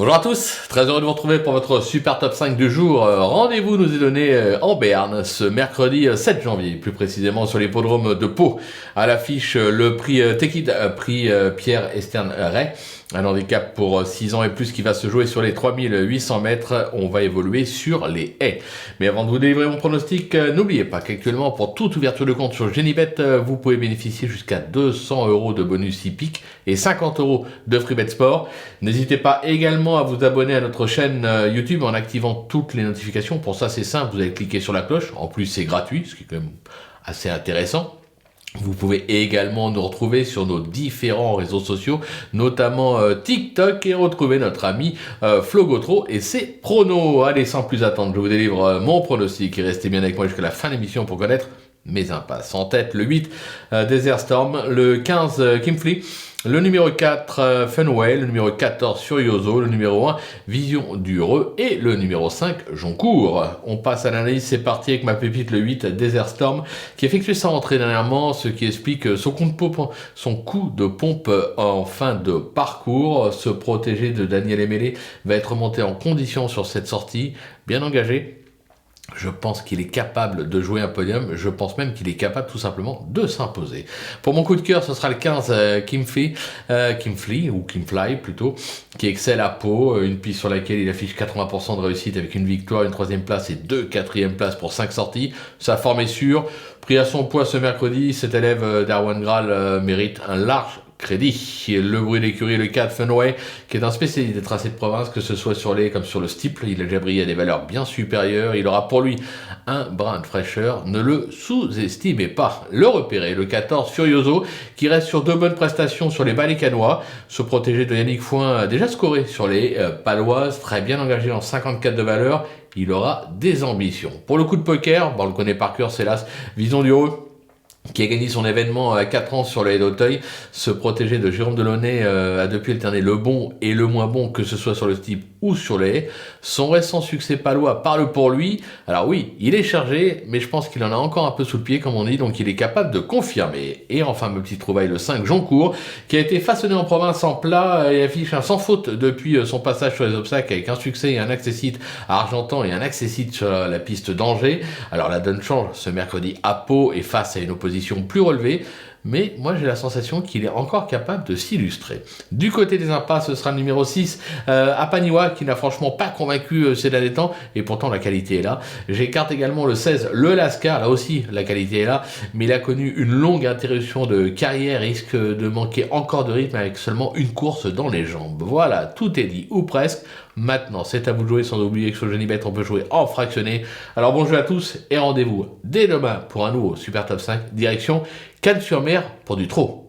Bonjour à tous, très heureux de vous retrouver pour votre super top 5 du jour. Rendez-vous nous est donné en Béarn ce mercredi 7 janvier, plus précisément sur l'hippodrome de Pau. À l'affiche, le prix Tekid, prix Pierre Estern Ray. Un handicap pour 6 ans et plus qui va se jouer sur les 3800 mètres. On va évoluer sur les haies. Mais avant de vous délivrer mon pronostic, n'oubliez pas qu'actuellement, pour toute ouverture de compte sur Genibet, vous pouvez bénéficier jusqu'à 200 € de bonus hippique et 50 € de FreeBet Sport. N'hésitez pas également à vous abonner à notre chaîne YouTube en activant toutes les notifications. Pour ça, c'est simple, vous allez cliquer sur la cloche. En plus, c'est gratuit, ce qui est quand même assez intéressant. Vous pouvez également nous retrouver sur nos différents réseaux sociaux, notamment TikTok, et retrouver notre ami Flo Gautreau et ses pronos. Allez, sans plus attendre, je vous délivre mon pronostic et restez bien avec moi jusqu'à la fin de l'émission pour connaître mes impasses. En tête, le 8, Desert Storm, le 15, Kimfly, le numéro 4, Funway, le numéro 14, Furioso, le numéro 1, Vision du Heureux et le numéro 5, Joncourt. On passe à l'analyse, c'est parti avec ma pépite, le 8, Desert Storm, qui effectue sa rentrée dernièrement, ce qui explique son coup de pompe en fin de parcours. Ce protégé de Daniel Emele va être monté en condition sur cette sortie, bien engagé. Je pense qu'il est capable de jouer un podium. Je pense même qu'il est capable tout simplement de s'imposer. Pour mon coup de cœur, ce sera le 15 Kimfly plutôt, qui excelle à Pau. Une piste sur laquelle il affiche 80% de réussite avec une victoire, une 3e place et 2 4e places pour 5 sorties. Sa forme est sûre. Pris à son poids ce mercredi, cet élève d'Arwan Graal mérite un large crédit. Le bruit d'écurie, le 4 Funway, qui est un spécialiste des tracés de province, que ce soit sur les comme sur le steeple. Il a déjà brillé à des valeurs bien supérieures. Il aura pour lui un brin de fraîcheur. Ne le sous-estimez pas. Le repérer, le 14 Furioso, qui reste sur 2 bonnes prestations sur les balais canois. Ce protégé de Yannick Foin a déjà scoré sur les paloises, très bien engagé en 54 de valeur. Il aura des ambitions. Pour le coup de poker, on le connaît par cœur, c'est l'As Vision du Heureux, qui a gagné son événement à 4 ans sur le Haie d'Auteuil. Ce protégé de Jérôme Delaunay a depuis alterné le bon et le moins bon, que ce soit sur le steeple ou sur les haies. Son récent succès palois parle pour lui. Alors oui, il est chargé, mais je pense qu'il en a encore un peu sous le pied, comme on dit, donc il est capable de confirmer. Et enfin, ma petite trouvaille, le 5 Joncourt, qui a été façonné en province en plat et affiche un sans faute depuis son passage sur les obstacles, avec un succès et un accessite à Argentan et un accessite sur la piste d'Angers. Alors la donne change ce mercredi à Pau et face à une opposition plus relevée, mais moi j'ai la sensation qu'il est encore capable de s'illustrer. Du côté des impasses, ce sera le numéro 6, Apaniwa, qui n'a franchement pas convaincu ces derniers temps, et pourtant la qualité est là. J'écarte également le 16, le Lascar, là aussi la qualité est là, mais il a connu une longue interruption de carrière, risque de manquer encore de rythme avec seulement une course dans les jambes. Voilà, tout est dit, ou presque. Maintenant, c'est à vous de jouer, sans oublier que sur Genibet, on peut jouer en fractionné. Alors bon jeu à tous, et rendez-vous dès demain pour un nouveau Super Top 5, direction Cannes-sur-Mer pour du trot.